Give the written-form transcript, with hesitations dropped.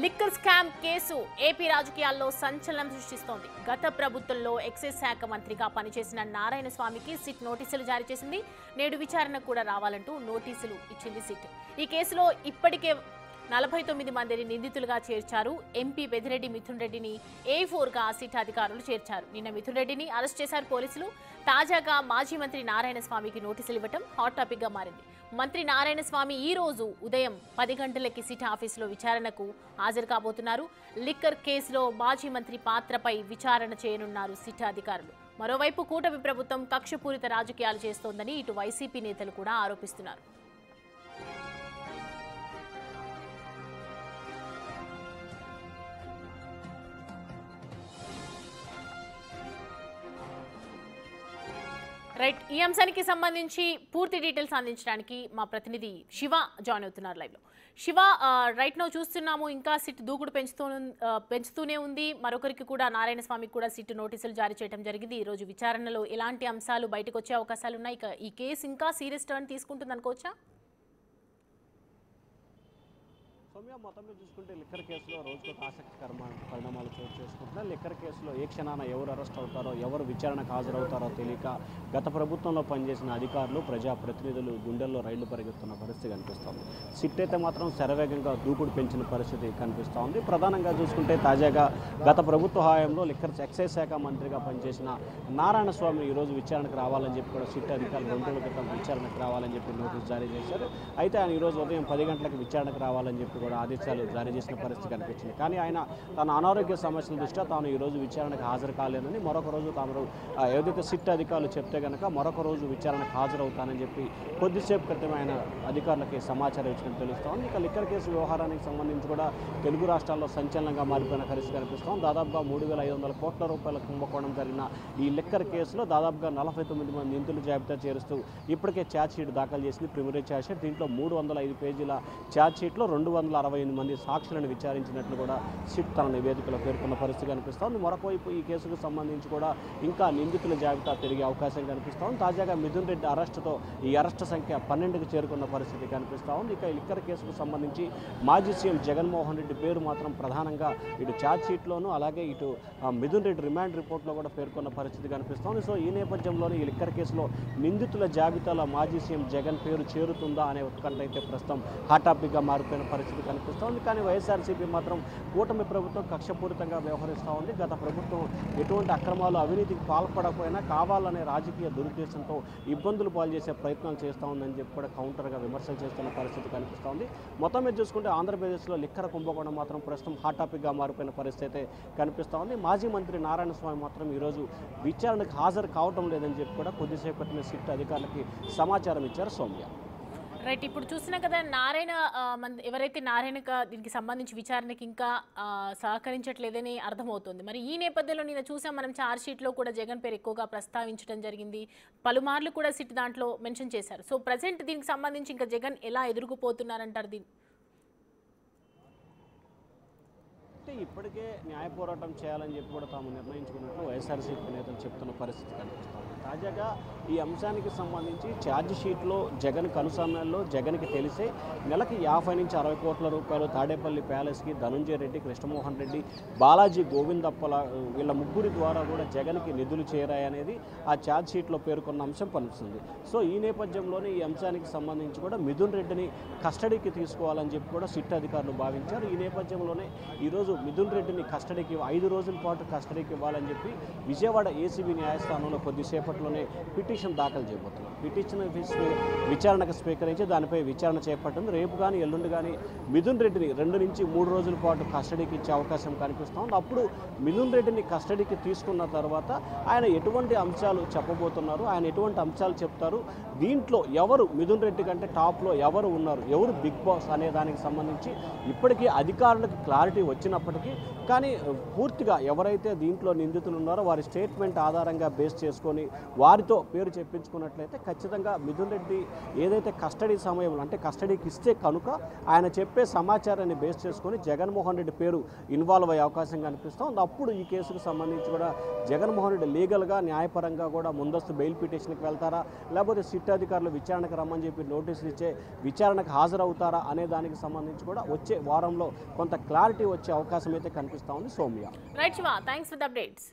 Liquor scam case AP రాజకీయాల్లో సంచలనం సృష్టిస్తోంది. గత ప్రభుత్వంలో ఎక్సైజ్ శాఖ మంత్రిగా పనిచేసిన నారాయణ స్వామికి సిట్ నోటీసులు జారీ చేసింది. నేడు విచారణ కూడా రావాలంటూ నోటీసులు ఇచ్చింది సిట్. ఈ కేసులో ఇప్పటికే 49 మందిని నిందితులుగా చేర్చారు. ఎంపీ పెద్దిరెడ్డి మిథున్ రెడ్డిని A4గా సిట్ అధికారులు చేర్చారు. నిన్న మిథున్ రెడ్డిని అరెస్ట్ చేశారు పోలీసులు. తాజాగా మాజీ మంత్రి నారాయణ స్వామికి నోటీసులు ఇవ్వడం హాట్ టాపిక్ గా మారింది. మంత్రి నారాయణ స్వామి ఈ రోజు ఉదయం 10 గంటలకి సిట్ ఆఫీసులో విచారణకు హాజరు కాబోతున్నారు. లిక్కర్ కేసులో మాజీ మంత్రి పాత్రపై విచారణ చేయనున్నారు సిట్ అధికారులు. మరోవైపు కూటమి ప్రభుత్వం కక్షపూరిత రాజకీయాలు చేస్తోందని ఇటు వైసీపీ నేతలు కూడా ఆరోపిస్తున్నారు. రైట్, ఈ అంశానికి సంబంధించి పూర్తి డీటెయిల్స్ అందించడానికి మా ప్రతినిధి శివ జాయిన్ అవుతున్నారు లైవ్ లో. శివ, రైట్ నౌ చూస్తున్నాము ఇంకా సిట్ దూకుడు పెంచుతూనే ఉంది. మరొకరికి కూడా నారాయణ స్వామికి కూడా సిట్ నోటీసులు జారీ చేయడం జరిగింది. ఈ రోజు విచారణలో ఎలాంటి అంశాలు బయటకు వచ్చే అవకాశాలు ఉన్నాయి? ఇక ఈ కేసు ఇంకా సీరియస్ టర్న్ తీసుకుంటుంది అనుకోవచ్చా? సౌమ్య, మొత్తం మీద చూసుకుంటే లిక్కర్ కేసులో రోజుకొక ఆసక్తికరమైన పరిణామాలు చోటు చేసుకుంటున్నారు. లిక్కర్ కేసులో ఏ క్షణాన ఎవరు అరెస్ట్ అవుతారో, ఎవరు విచారణకు హాజరవుతారో తెలియక గత ప్రభుత్వంలో పనిచేసిన అధికారులు, ప్రజాప్రతినిధులు గుండెల్లో రైళ్లు పరిగెత్తున్న పరిస్థితి కనిపిస్తోంది. సిట్ అయితే మాత్రం శరవేగంగా దూకుడు పెంచిన పరిస్థితి కనిపిస్తోంది. ప్రధానంగా చూసుకుంటే తాజాగా గత ప్రభుత్వ హయాంలో లిక్కర్ ఎక్సైజ్ శాఖ మంత్రిగా పనిచేసిన నారాయణ స్వామి ఈరోజు విచారణకు రావాలని చెప్పి కూడా సిట్ అధికారులు 2 రోజుల క్రితం విచారణకు రావాలని చెప్పి నోటీస్ జారీ చేశారు. అయితే ఆయన ఈరోజు ఉదయం 10 గంటలకు విచారణకు రావాలని చెప్పి కూడా ఆదేశాలు జారీ చేసిన పరిస్థితి కనిపించింది. కానీ ఆయన తన అనారోగ్య సమస్యల దృష్ట్యా తాను ఈరోజు విచారణకు హాజరు కాలేదని, మరొక రోజు తాము ఏదైతే సిట్ అధికారులు చెప్తే కనుక మరొక రోజు విచారణకు హాజరవుతానని చెప్పి కొద్దిసేపు క్రితం ఆయన అధికారులకి సమాచారం ఇచ్చినట్టు తెలుస్తోంది. ఇక లిక్కర్ కేసు వ్యవహారానికి సంబంధించి కూడా తెలుగు రాష్ట్రాల్లో సంచలనంగా మారిపోయిన పరిస్థితి కనిపిస్తోంది. దాదాపుగా 3,500 కోట్ల రూపాయల కుంభకోణం జరిగిన ఈ లిక్కర్ కేసులో దాదాపుగా 49 మంది నిందితుల జాబితా చేరుస్తూ ఇప్పటికే ఛార్జ్షీట్ దాఖలు చేసింది ప్రిమినరీ ఛార్జ్షీట్. దీంట్లో 305 పేజీల ఛార్జ్షీట్లో 268 మంది సాక్షులను విచారించినట్లు కూడా సిట్ తన నివేదికలో పేర్కొన్న పరిస్థితి కనిపిస్తోంది. మరొకవైపు ఈ కేసుకు సంబంధించి కూడా ఇంకా నిందితుల జాబితా పెరిగే అవకాశం కనిపిస్తోంది. తాజాగా మిథున్ రెడ్డి అరెస్టుతో ఈ అరెస్టు సంఖ్య 12కి చేరుకున్న పరిస్థితి కనిపిస్తోంది. ఇక లిక్కర్ కేసుకు సంబంధించి మాజీ సీఎం జగన్మోహన్ రెడ్డి పేరు మాత్రం ప్రధానంగా ఇటు ఛార్జ్షీట్లోనూ అలాగే ఇటు మిథున్ రెడ్డి రిమాండ్ రిపోర్ట్లో కూడా పేర్కొన్న పరిస్థితి కనిపిస్తోంది. సో ఈ నేపథ్యంలోనే ఈ లిక్కర్ కేసులో నిందితుల జాబితాలో మాజీ సీఎం జగన్ పేరు చేరుతుందా అనే ఉత్కంఠ అయితే ప్రస్తుతం హాట్ టాపిక్గా మారిపోయిన పరిస్థితి కనిపిస్తోంది. కానీ వైఎస్ఆర్సీపీ మాత్రం కూటమి ప్రభుత్వం కక్షపూరితంగా వ్యవహరిస్తూ ఉంది. గత ప్రభుత్వం ఎటువంటి అక్రమాలు అవినీతికి పాల్పడకపోయినా కావాలనే రాజకీయ దురుద్దేశంతో ఇబ్బందులు పాలు చేసే ప్రయత్నాలు చేస్తూ ఉందని చెప్పి కూడా కౌంటర్గా విమర్శలు చేస్తున్న పరిస్థితి కనిపిస్తోంది. మొత్తం మీద చూసుకుంటే ఆంధ్రప్రదేశ్లో లిక్కర్ కుంభకోణం మాత్రం ప్రస్తుతం హాట్ టాపిక్గా మారిపోయిన పరిస్థితి కనిపిస్తూ ఉంది. మాజీ మంత్రి నారాయణ స్వామి మాత్రం ఈరోజు విచారణకు హాజరు కావటం లేదని చెప్పి కూడా కొద్దిసేపటిని సిట్ అధికారులకి సమాచారం ఇచ్చారు. సౌమ్య, రైట్, ఇప్పుడు చూసినా కదా నారాయణ ఎవరైతే నారాయణ దీనికి సంబంధించి విచారణకి ఇంకా సహకరించట్లేదని అర్థమవుతుంది. మరి ఈ నేపథ్యంలో నిన్న చూసాం మనం ఛార్జ్షీట్లో కూడా జగన్ పేరు ఎక్కువగా ప్రస్తావించడం జరిగింది. పలుమార్లు కూడా సిట్ దాంట్లో మెన్షన్ చేశారు. సో ప్రజెంట్ దీనికి సంబంధించి ఇంకా జగన్ ఎలా ఎదుర్కొపోతున్నారంటారు? దీన్ని ఇప్పటికే న్యాయ పోరాటం చేయాలని చెప్పి కూడా తాము నిర్ణయించుకున్నట్లు వైఎస్ఆర్సీపీ నేతలు చెప్తున్న పరిస్థితి కనిపిస్తోంది. తాజాగా ఈ అంశానికి సంబంధించి ఛార్జ్షీట్లో జగన్ కనుసన్నల్లో జగన్కి తెలిసే నెలకి 50 నుంచి 60 కోట్ల రూపాయలు తాడేపల్లి ప్యాలెస్కి ధనుంజయ రెడ్డి, కృష్ణమోహన్ రెడ్డి, బాలాజీ గోవిందప్పల వీళ్ళ ముగ్గురి ద్వారా కూడా జగన్కి నిధులు చేరాయనేది ఆ ఛార్జ్షీట్లో పేర్కొన్న అంశం కనిపిస్తుంది. సో ఈ నేపథ్యంలోనే ఈ అంశానికి సంబంధించి కూడా మిథున్ రెడ్డిని కస్టడీకి తీసుకోవాలని చెప్పి కూడా సిట్ అధికారులు భావించారు. ఈ నేపథ్యంలోనే ఈరోజు మిథున్ రెడ్డిని కస్టడీకి 5 రోజుల పాటు కస్టడీకి ఇవ్వాలని చెప్పి విజయవాడ ఏసీబీ న్యాయస్థానంలో కొద్దిసేపట్లోనే పిటిషన్ దాఖలు చేయబోతున్నారు. పిటిషన్ విచారణకు స్వీకరించి దానిపై విచారణ చేపట్టింది. రేపు కానీ ఎల్లుండి కానీ మిథున్ రెడ్డిని 2 నుంచి 3 రోజుల పాటు కస్టడీకి ఇచ్చే అవకాశం కనిపిస్తోంది. అప్పుడు మిథున్ రెడ్డిని కస్టడీకి తీసుకున్న తర్వాత ఆయన ఎటువంటి అంశాలు చెప్పబోతున్నారు, ఆయన ఎటువంటి అంశాలు చెప్తారు, దీంట్లో ఎవరు మిథున్ రెడ్డి కంటే టాప్లో ఎవరు ఉన్నారు, ఎవరు బిగ్ బాస్ అనే దానికి సంబంధించి ఇప్పటికీ అధికారులకు క్లారిటీ వచ్చినప్పటికీ ఉన్నప్పటికీ కానీ పూర్తిగా ఎవరైతే దీంట్లో నిందితులు ఉన్నారో వారి స్టేట్మెంట్ ఆధారంగా బేస్ చేసుకొని వారితో పేరు చెప్పించుకున్నట్లయితే ఖచ్చితంగా మిథున్ రెడ్డి ఏదైతే కస్టడీ సమయంలో అంటే కస్టడీకి ఇస్తే కనుక ఆయన చెప్పే సమాచారాన్ని బేస్ చేసుకొని జగన్మోహన్ రెడ్డి పేరు ఇన్వాల్వ్ అయ్యే అవకాశం కనిపిస్తుంది. అప్పుడు ఈ కేసుకు సంబంధించి కూడా జగన్మోహన్ రెడ్డి లీగల్గా న్యాయపరంగా కూడా ముందస్తు బెయిల్ పిటిషన్కి వెళ్తారా, లేకపోతే సిట్ అధికారులు విచారణకు రమ్మని చెప్పి నోటీసులు ఇచ్చే విచారణకు హాజరవుతారా అనే దానికి సంబంధించి కూడా వచ్చే వారంలో కొంత క్లారిటీ వచ్చే అవకాశం అయితే కనిపిస్తూ ఉంది. Soumya. Right Shiva, thanks for the updates.